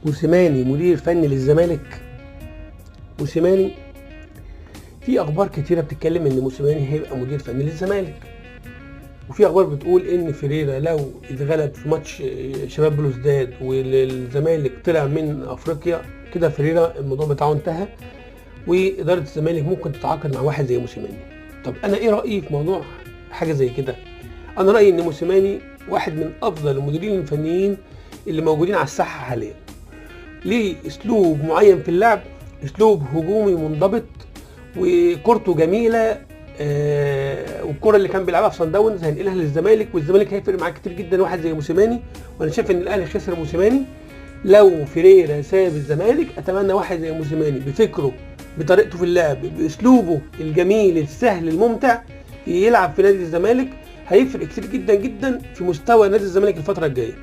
موسيماني مدير فني للزمالك. موسيماني في اخبار كتيره بتتكلم ان موسيماني هيبقى مدير فني للزمالك، وفي اخبار بتقول ان فيريرا لو اتغلب في ماتش شباب بلوزداد والزمالك طلع من افريقيا كده فيريرا الموضوع بتاعه انتهى، واداره الزمالك ممكن تتعاقد مع واحد زي موسيماني. طب انا ايه رايي في موضوع حاجه زي كده؟ انا رايي ان موسيماني واحد من افضل المديرين الفنيين اللي موجودين على الساحه حاليا. ليه اسلوب معين في اللعب، اسلوب هجومي منضبط وكورته جميله. والكره اللي كان بيلعبها في صن داونز هينقلها للزمالك، والزمالك هيفرق معاه كتير جدا واحد زي موسيماني. وانا شايف ان الاهلي خسر موسيماني. لو فيريرا ساب الزمالك اتمنى واحد زي موسيماني بفكره، بطريقته في اللعب، باسلوبه الجميل السهل الممتع يلعب في نادي الزمالك. هيفرق كتير جدا جدا في مستوى نادي الزمالك الفتره الجايه.